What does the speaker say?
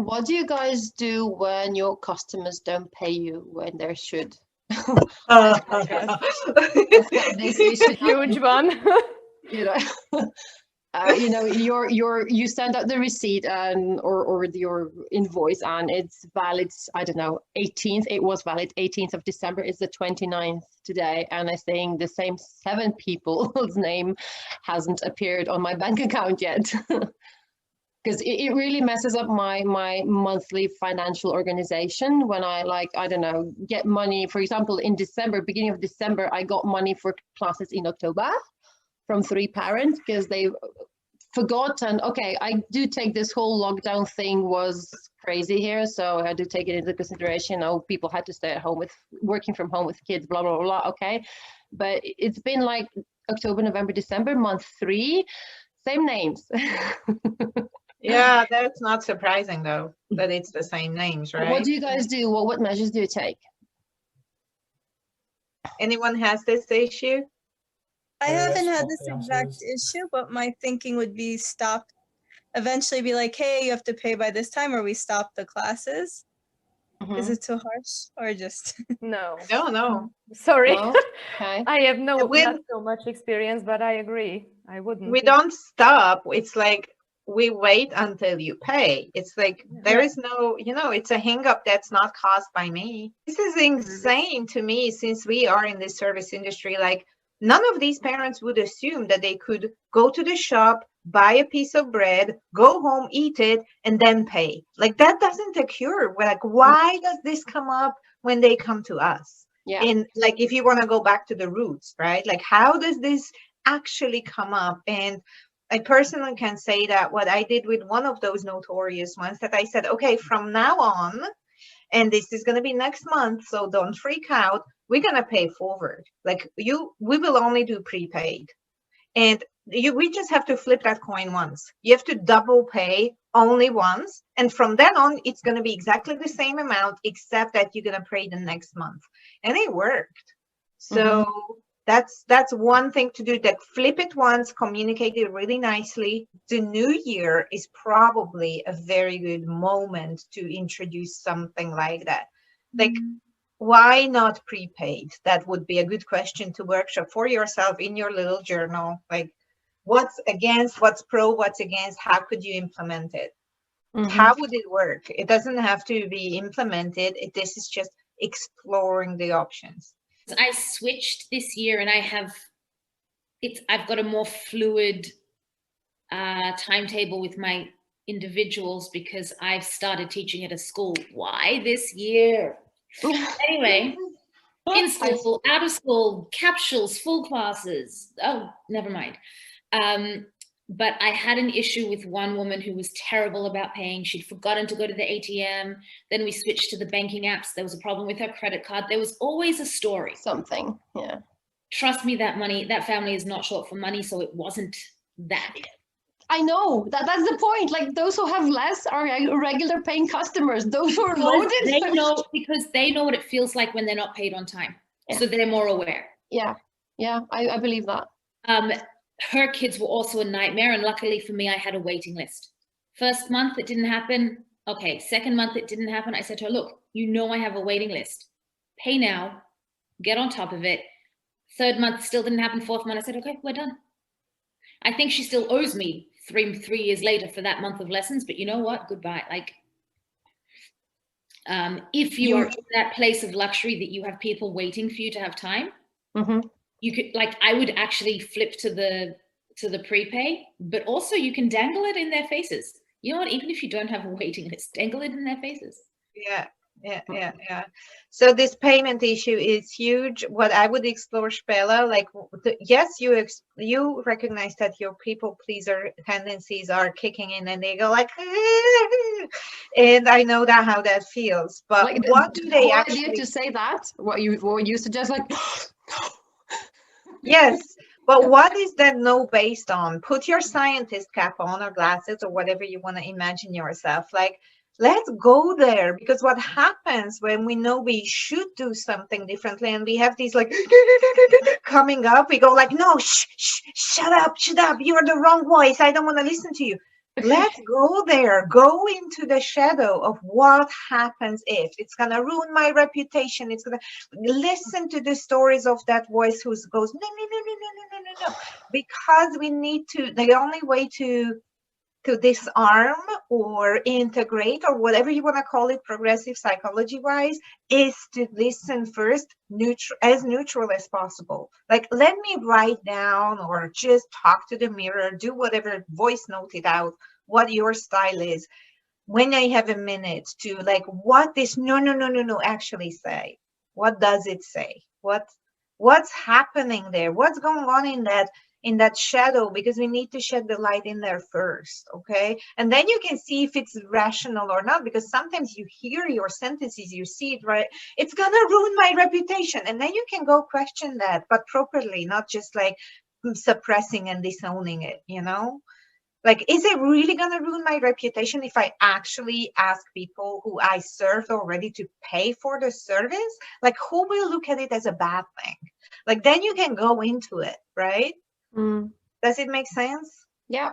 What do you guys do when your customers don't pay you when they should? This issue, Huge one. you know. You send out the receipt and or your invoice and it's valid, I don't know, 18th. It was valid 18th of December. It's the 29th today, and I think the same 7 people's name hasn't appeared on my bank account yet. Because it really messes up my monthly financial organization when I don't know, get money. For example, in December, beginning of December, I got money for classes in October from 3 parents because they forgot. And okay, I do take this whole lockdown thing was crazy here, so I had to take it into consideration. Oh, people had to stay at home with working from home with kids, blah blah blah. Okay, but it's been like October, November, December, month 3, same names. Yeah, that's not surprising though, that it's the same names, right? What do you guys do? What measures do you take? Anyone has this issue? I haven't had this exact issue, but my thinking would be stop, eventually be like, hey, you have to pay by this time, or we stop the classes. Is it too harsh or just? No. No. Sorry. No? Okay. I have not When- so much experience, but I agree. I wouldn't. We don't stop. It's like we wait until you pay. It's like there is no, it's a hang up that's not caused by me. This is insane to me, since we are in this service industry. Like, none of these parents would assume that they could go to the shop, buy a piece of bread, go home, eat it, and then pay. Like, that doesn't occur. We're like, why does this come up when they come to us? Yeah. And like, if you want to go back to the roots, right? Like, how does this actually come up? And I personally can say that what I did with one of those notorious ones, that I said, okay, from now on, and this is going to be next month, so don't freak out, we're going to pay forward. Like, we will only do prepaid. And we just have to flip that coin once. You have to double pay only once. And from then on, it's going to be exactly the same amount, except that you're going to pay the next month. And it worked. So that's one thing to do, that flip it once, communicate it really nicely. The new year is probably a very good moment to introduce something like that. Like, why not prepaid? That would be a good question to workshop for yourself in your little journal. Like, what's against, what's pro, what's against, how could you implement it? How would it work? It doesn't have to be implemented. This is just exploring the options. I switched this year, and I've got a more fluid timetable with my individuals, because I've started teaching at a school. Why this year? Anyway, in school, out of school, capsules, full classes. Oh, never mind. But I had an issue with one woman who was terrible about paying. She'd forgotten to go to the ATM. Then we switched to the banking apps. There was a problem with her credit card. There was always a story. Something, yeah. Trust me, that family is not short for money, so it wasn't that. I know, that's the point. Like, those who have less are regular paying customers. Those who are loaded. They know, because they know what it feels like when they're not paid on time. Yeah. So they're more aware. Yeah, I believe that. Her kids were also a nightmare, and luckily for me, I had a waiting list. First month, it didn't happen. Okay, second month, it didn't happen. I said to her, look, I have a waiting list. Pay now, get on top of it. Third month, still didn't happen. Fourth month, I said, okay, we're done. I think she still owes me three years later for that month of lessons, but you know what? Goodbye. Like, if you are in that place of luxury that you have people waiting for you to have time, you could, like, I would actually flip to the prepay, but also you can dangle it in their faces. You know what? Even if you don't have a waiting list, dangle it in their faces. Yeah. So this payment issue is huge. What I would explore, Spela, like, yes, you recognize that your people pleaser tendencies are kicking in, and they go like, and I know that how that feels. But like, what do they actually idea to say that? What you suggest, like, yes. But what is that no based on? Put your scientist cap on, or glasses, or whatever you want to imagine yourself. Like, let's go there, because what happens when we know we should do something differently, and we have these like coming up, we go like, no, shut up, you're the wrong voice, I don't want to listen to you. Let's go there. Go into the shadow of what happens if it's going to ruin my reputation. It's going to listen to the stories of that voice who goes, no, no, no, no, no, no, no, no, no. Because we need to, the only way to disarm or integrate or whatever you want to call it, progressive psychology wise, is to listen first, neutral as possible. Like, let me write down or just talk to the mirror, do whatever, voice note it out, what your style is. When I have a minute to, like, what this no actually say? What does it say? What's happening there? What's going on in that shadow? Because we need to shed the light in there first, okay? And then you can see if it's rational or not, because sometimes you hear your sentences, you see it, right? It's gonna ruin my reputation. And then you can go question that, but properly, not just like suppressing and disowning it, you know? Like, is it really going to ruin my reputation if I actually ask people who I served already to pay for the service? Like, who will look at it as a bad thing? Like, then you can go into it, right? Mm. Does it make sense? Yeah.